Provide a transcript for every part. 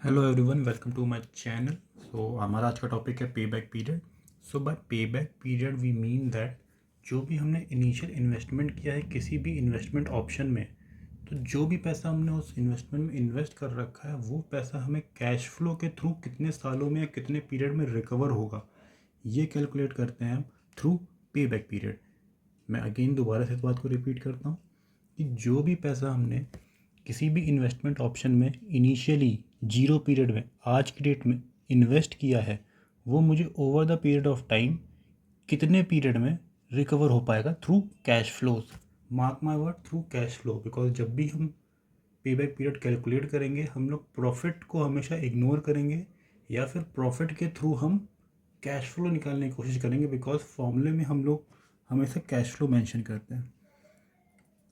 Hello everyone, welcome to my channel. So हमारा आज का टॉपिक है pay back period. So by pay back period we mean that जो भी हमने इनिशियल इन्वेस्टमेंट किया है किसी भी इन्वेस्टमेंट ऑप्शन में, तो जो भी पैसा हमने उस इन्वेस्टमेंट में इन्वेस्ट कर रखा है वो पैसा हमें कैश फ्लो के थ्रू कितने सालों में या कितने पीरियड में रिकवर होगा, ये कैलकुलेट करते हैं हम थ्रू पे बैक पीरियड। मैं अगेन दोबारा से इस बात को रिपीट करता हूँ कि जो भी पैसा हमने किसी भी इन्वेस्टमेंट ऑप्शन में इनिशियली जीरो पीरियड में आज की डेट में इन्वेस्ट किया है, वो मुझे over the period of time कितने पीरियड में रिकवर हो पाएगा through cash flows. Mark my word, through cash flow. Because जब भी हम पे बैक पीरियड कैलकुलेट करेंगे हम लोग प्रॉफिट को हमेशा इग्नोर करेंगे या फिर प्रॉफिट के थ्रू हम कैश फ्लो निकालने की कोशिश करेंगे, बिकॉज फॉर्मूले में हम लोग हमेशा कैश फ्लो मेंशन करते हैं।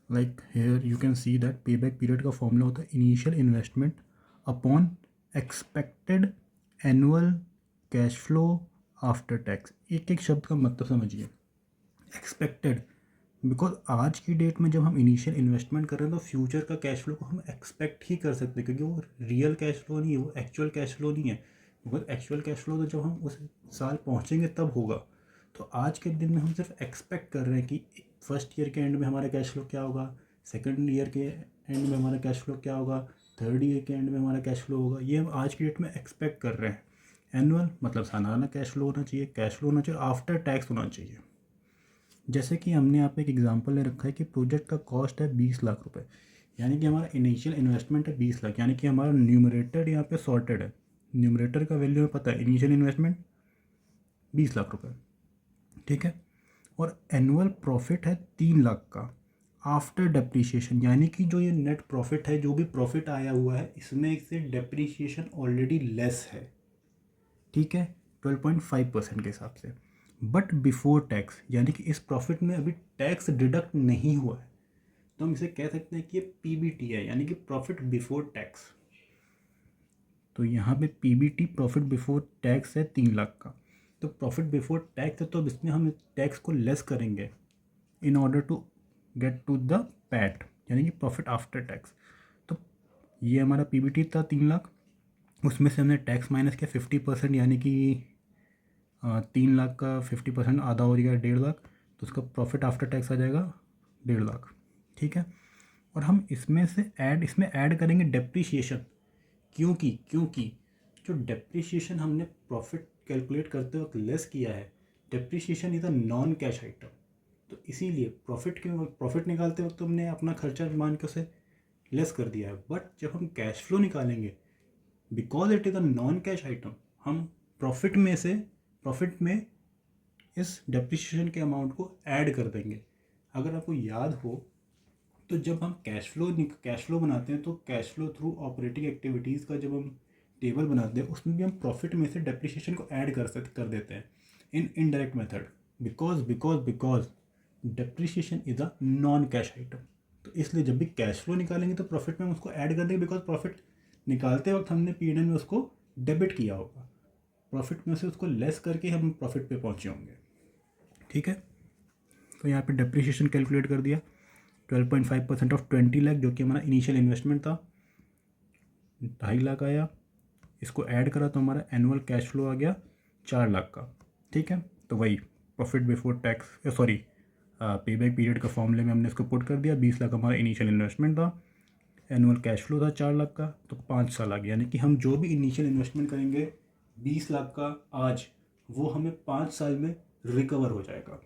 Like here you can see that pay back period का फॉर्मूला होता है initial investment upon expected annual cash flow after tax. एक एक शब्द का मतलब समझिए। एक्सपेक्टेड, बिकॉज आज की डेट में जब हम इनिशियल इन्वेस्टमेंट कर रहे हैं तो फ्यूचर का कैश फ्लो को हम एक्सपेक्ट ही कर सकते हैं, क्योंकि वो रियल कैश फ्लो नहीं है, वो एक्चुअल कैश फ्लो नहीं है। बिकॉज एक्चुअल कैश फ्लो तो जब हम उस साल पहुँचेंगे तब होगा। तो आज के दिन में हम सिर्फ एक्सपेक्ट कर रहे हैं कि फर्स्ट ईयर के एंड में हमारा कैश फ्लो क्या होगा, सेकेंड ईयर के एंड में हमारा कैश फ्लो क्या होगा, थर्ड ईयर के एंड में हमारा कैश फ्लो होगा। ये हम आज की डेट में एक्सपेक्ट कर रहे हैं। एनुअल मतलब सालाना कैश फ्लो होना चाहिए, कैश फ्लो होना चाहिए, आफ्टर टैक्स होना चाहिए। जैसे कि हमने यहाँ पे एक एग्जांपल ले रखा है कि प्रोजेक्ट का कॉस्ट है 20 लाख रुपए, यानी कि हमारा इनिशियल इन्वेस्टमेंट है 20 लाख, यानी कि हमारा न्यूमरेटर यहाँ पे सॉर्टेड है। न्यूमरेटर का वैल्यू हमें पता है, इनिशियल इन्वेस्टमेंट 20 लाख रुपए, ठीक है। और एनुअल प्रॉफिट है 3 लाख का आफ्टर डेप्रीशिएशन, यानी कि जो ये नेट प्रॉफिट है, जो भी प्रॉफिट आया हुआ है इसमें से डेप्रीशिएशन ऑलरेडी लेस है, ठीक है, 12.5% के हिसाब से। बट बिफोर टैक्स, यानी कि इस प्रॉफिट में अभी टैक्स डिडक्ट नहीं हुआ है, तो हम इसे कह सकते हैं कि ये पीबीटी है, यानी कि प्रॉफिट बिफोर टैक्स। तो यहाँ पे पीबीटी प्रॉफिट बिफोर टैक्स है 3 लाख का। तो प्रॉफिट बिफोर टैक्स है तो अब इसमें हम टैक्स को लेस करेंगे in order to get to the PAT, यानी कि प्रॉफिट आफ्टर टैक्स। तो ये हमारा पीबीटी था 3 लाख, उसमें से हमने टैक्स माइनस किया 50%, यानी कि 3 लाख का 50% आधा हो जाएगा 1.5 लाख, तो उसका प्रॉफिट आफ्टर टैक्स आ जाएगा 1.5 लाख, ठीक है। और हम इसमें ऐड करेंगे डेप्रीशिएशन, क्योंकि जो डेप्रीशिएशन हमने प्रॉफिट कैलकुलेट करते वक्त लेस किया है, depreciation is a non cash item, तो इसीलिए प्रॉफिट निकालते वक्त हमने अपना खर्चा मान के उसे लेस कर दिया है। बट जब हम कैश फ्लो निकालेंगे, because it is a non cash item, हम प्रॉफिट में इस डेप्रिसिएशन के अमाउंट को ऐड कर देंगे। अगर आपको याद हो तो जब हम कैश फ्लो बनाते हैं तो cash flow through operating activities का जब हम टेबल बनाते हैं उसमें भी हम प्रॉफिट में से डेप्रिसिएशन को ऐड कर देते हैं in indirect method, because depreciation is a non cash item. तो इसलिए जब भी कैश फ्लो निकालेंगे तो प्रॉफिट में हम उसको ऐड कर देंगे, बिकॉज प्रॉफिट निकालते वक्त हमने पीएनएल में उसको डेबिट किया होगा, प्रॉफिट में से उसको लेस करके हम प्रॉफिट पे पहुंचे होंगे, ठीक है। तो यहाँ पे डेप्रिसिएशन कैलकुलेट कर दिया 12.5% ऑफ 20 लाख, जो कि हमारा इनिशियल इन्वेस्टमेंट था, 2.5 लाख आया, इसको ऐड करा तो हमारा एनुअल कैश फ्लो आ गया 4 लाख का, ठीक है। तो वही प्रॉफिट बिफोर टैक्स पे बैक पीरियड का फॉर्मूले में हमने इसको पुट कर दिया। 20 लाख हमारा इनिशियल इन्वेस्टमेंट था, एनुअल कैश फ्लो था 4 लाख का, तो 5 साल आ गया, यानी कि हम जो भी इनिशियल इन्वेस्टमेंट करेंगे 20 लाख का आज, वो हमें 5 साल में रिकवर हो जाएगा।